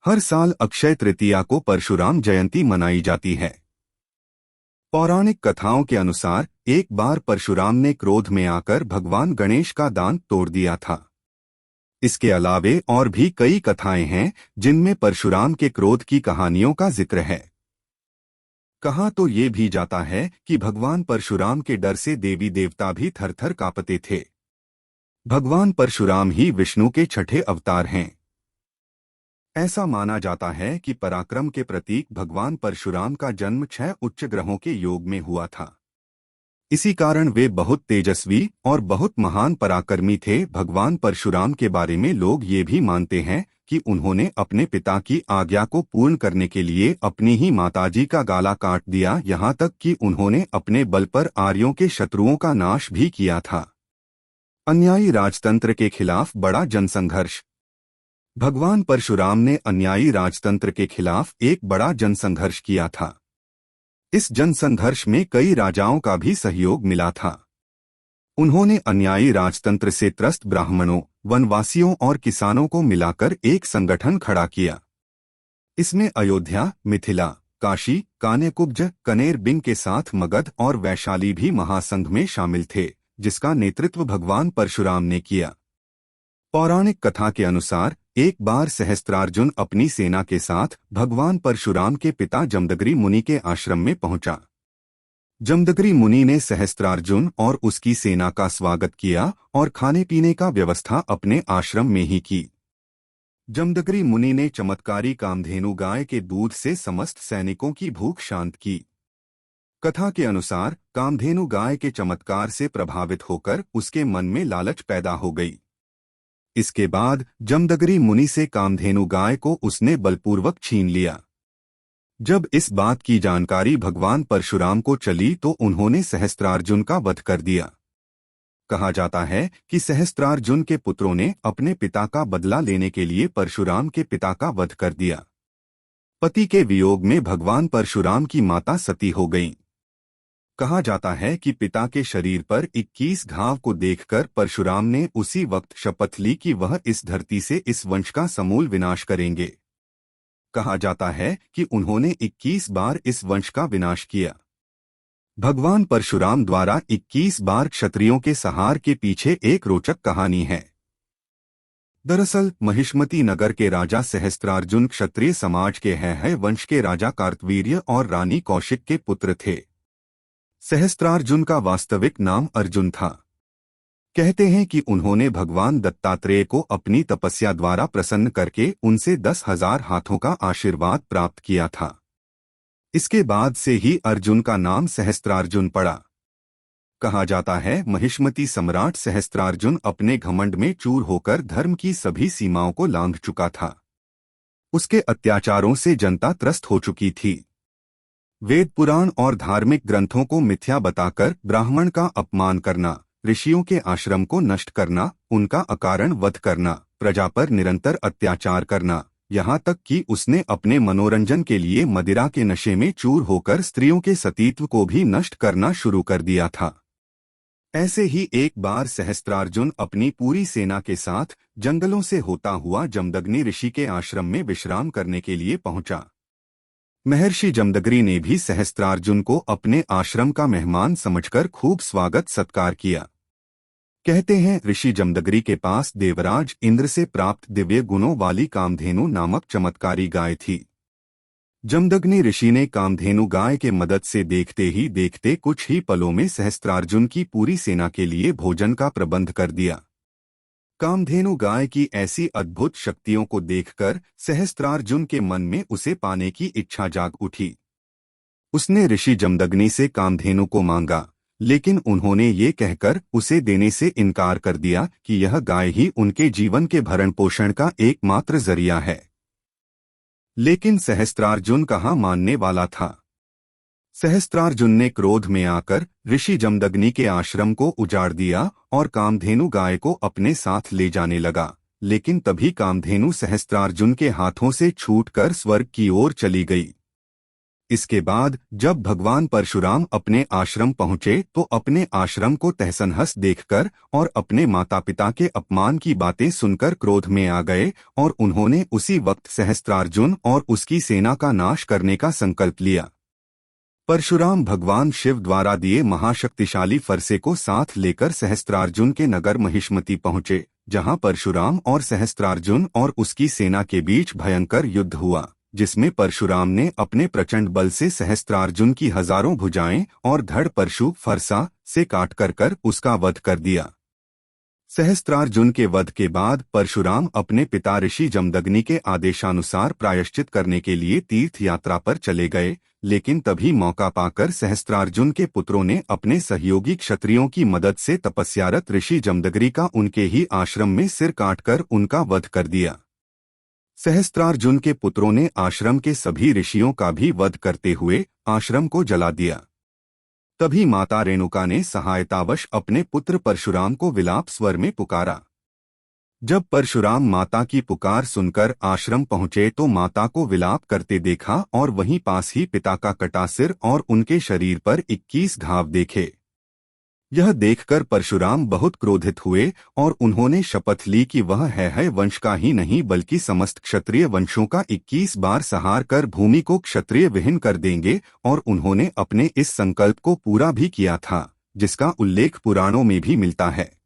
हर साल अक्षय तृतीया को परशुराम जयंती मनाई जाती है। पौराणिक कथाओं के अनुसार एक बार परशुराम ने क्रोध में आकर भगवान गणेश का दांत तोड़ दिया था। इसके अलावे और भी कई कथाएं हैं जिनमें परशुराम के क्रोध की कहानियों का जिक्र है। कहा तो ये भी जाता है कि भगवान परशुराम के डर से देवी देवता भी थरथर कांपते थे। भगवान परशुराम ही विष्णु के छठे अवतार हैं। ऐसा माना जाता है कि पराक्रम के प्रतीक भगवान परशुराम का जन्म 6 उच्च ग्रहों के योग में हुआ था। इसी कारण वे बहुत तेजस्वी और बहुत महान पराक्रमी थे। भगवान परशुराम के बारे में लोग ये भी मानते हैं कि उन्होंने अपने पिता की आज्ञा को पूर्ण करने के लिए अपनी ही माताजी का गला काट दिया, यहाँ तक कि उन्होंने अपने बल पर आर्यों के शत्रुओं का नाश भी किया था। अन्यायी राजतंत्र के खिलाफ बड़ा जनसंघर्ष। भगवान परशुराम ने अन्यायी राजतंत्र के खिलाफ एक बड़ा जनसंघर्ष किया था। इस जनसंघर्ष में कई राजाओं का भी सहयोग मिला था। उन्होंने अन्यायी राजतंत्र से त्रस्त ब्राह्मणों, वनवासियों और किसानों को मिलाकर एक संगठन खड़ा किया। इसमें अयोध्या, मिथिला, काशी, कान्यकुब्ज, कनेर बिंग के साथ मगध और वैशाली भी महासंघ में शामिल थे, जिसका नेतृत्व भगवान परशुराम ने किया। पौराणिक कथा के अनुसार एक बार सहस्त्रार्जुन अपनी सेना के साथ भगवान परशुराम के पिता जमदग्नि मुनि के आश्रम में पहुंचा। जमदग्नि मुनि ने सहस्त्रार्जुन और उसकी सेना का स्वागत किया और खाने पीने का व्यवस्था अपने आश्रम में ही की। जमदग्नि मुनि ने चमत्कारी कामधेनु गाय के दूध से समस्त सैनिकों की भूख शांत की। कथा के अनुसार कामधेनु गाय के चमत्कार से प्रभावित होकर उसके मन में लालच पैदा हो गई। इसके बाद जमदग्नि मुनि से कामधेनु गाय को उसने बलपूर्वक छीन लिया। जब इस बात की जानकारी भगवान परशुराम को चली तो उन्होंने सहस्त्रार्जुन का वध कर दिया। कहा जाता है कि सहस्त्रार्जुन के पुत्रों ने अपने पिता का बदला लेने के लिए परशुराम के पिता का वध कर दिया। पति के वियोग में भगवान परशुराम की माता सती हो गईं। कहा जाता है कि पिता के शरीर पर 21 घाव को देखकर परशुराम ने उसी वक्त शपथ ली कि वह इस धरती से इस वंश का समूल विनाश करेंगे। कहा जाता है कि उन्होंने 21 बार इस वंश का विनाश किया। भगवान परशुराम द्वारा 21 बार क्षत्रियों के संहार के पीछे एक रोचक कहानी है। दरअसल महिष्मती नगर के राजा सहस्त्रार्जुन क्षत्रिय समाज के है वंश के राजा कार्तवीर्य और रानी कौशिक के पुत्र थे। सहस्त्रार्जुन का वास्तविक नाम अर्जुन था। कहते हैं कि उन्होंने भगवान दत्तात्रेय को अपनी तपस्या द्वारा प्रसन्न करके उनसे 10,000 हाथों का आशीर्वाद प्राप्त किया था। इसके बाद से ही अर्जुन का नाम सहस्त्रार्जुन पड़ा। कहा जाता है महिष्मती सम्राट सहस्त्रार्जुन अपने घमंड में चूर होकर धर्म की सभी सीमाओं को लांघ चुका था। उसके अत्याचारों से जनता त्रस्त हो चुकी थी। वेद पुराण और धार्मिक ग्रंथों को मिथ्या बताकर ब्राह्मण का अपमान करना, ऋषियों के आश्रम को नष्ट करना, उनका अकारण वध करना, प्रजा पर निरंतर अत्याचार करना, यहाँ तक कि उसने अपने मनोरंजन के लिए मदिरा के नशे में चूर होकर स्त्रियों के सतीत्व को भी नष्ट करना शुरू कर दिया था। ऐसे ही एक बार सहस्त्रार्जुन अपनी पूरी सेना के साथ जंगलों से होता हुआ जमदग्नि ऋषि के आश्रम में विश्राम करने के लिए पहुंचा। महर्षि जमदग्नि ने भी सहस्त्रार्जुन को अपने आश्रम का मेहमान समझकर खूब स्वागत सत्कार किया। कहते हैं ऋषि जमदग्नि के पास देवराज इंद्र से प्राप्त दिव्य गुणों वाली कामधेनु नामक चमत्कारी गाय थी। जमदग्नि ऋषि ने कामधेनु गाय के मदद से देखते ही देखते कुछ ही पलों में सहस्त्रार्जुन की पूरी सेना के लिए भोजन का प्रबंध कर दिया। कामधेनु गाय की ऐसी अद्भुत शक्तियों को देखकर सहस्त्रार्जुन के मन में उसे पाने की इच्छा जाग उठी। उसने ऋषि जमदग्नि से कामधेनु को मांगा, लेकिन उन्होंने ये कहकर उसे देने से इनकार कर दिया कि यह गाय ही उनके जीवन के भरण पोषण का एकमात्र जरिया है। लेकिन सहस्त्रार्जुन कहाँ मानने वाला था। सहस्त्रार्जुन ने क्रोध में आकर ऋषि जमदग्नि के आश्रम को उजाड़ दिया और कामधेनु गाय को अपने साथ ले जाने लगा, लेकिन तभी कामधेनु सहस्त्रार्जुन के हाथों से छूटकर स्वर्ग की ओर चली गई। इसके बाद जब भगवान परशुराम अपने आश्रम पहुंचे तो अपने आश्रम को तहसनहस देखकर और अपने माता पिता के अपमान की बातें सुनकर क्रोध में आ गए और उन्होंने उसी वक्त सहस्त्रार्जुन और उसकी सेना का नाश करने का संकल्प लिया। परशुराम भगवान शिव द्वारा दिए महाशक्तिशाली फरसे को साथ लेकर सहस्त्रार्जुन के नगर महिष्मति पहुंचे, जहां परशुराम और सहस्त्रार्जुन और उसकी सेना के बीच भयंकर युद्ध हुआ, जिसमें परशुराम ने अपने प्रचंड बल से सहस्त्रार्जुन की हजारों भुजाएं और धड़ परशु फरसा से काट कर उसका वध कर दिया। सहस्त्रार्जुन के वध के बाद परशुराम अपने पिता ऋषि जमदग्नि के आदेशानुसार प्रायश्चित करने के लिए तीर्थ यात्रा पर चले गए, लेकिन तभी मौका पाकर सहस्त्रार्जुन के पुत्रों ने अपने सहयोगी क्षत्रियों की मदद से तपस्यारत ऋषि जमदग्नि का उनके ही आश्रम में सिर काटकर उनका वध कर दिया। सहस्त्रार्जुन के पुत्रों ने आश्रम के सभी ऋषियों का भी वध करते हुए आश्रम को जला दिया। तभी माता रेणुका ने सहायतावश अपने पुत्र परशुराम को विलाप स्वर में पुकारा। जब परशुराम माता की पुकार सुनकर आश्रम पहुंचे तो माता को विलाप करते देखा और वहीं पास ही पिता का कटा सिर और उनके शरीर पर 21 घाव देखे। यह देखकर परशुराम बहुत क्रोधित हुए और उन्होंने शपथ ली कि वह है वंश का ही नहीं बल्कि समस्त क्षत्रिय वंशों का 21 बार संहार कर भूमि को क्षत्रिय विहीन कर देंगे, और उन्होंने अपने इस संकल्प को पूरा भी किया था, जिसका उल्लेख पुराणों में भी मिलता है।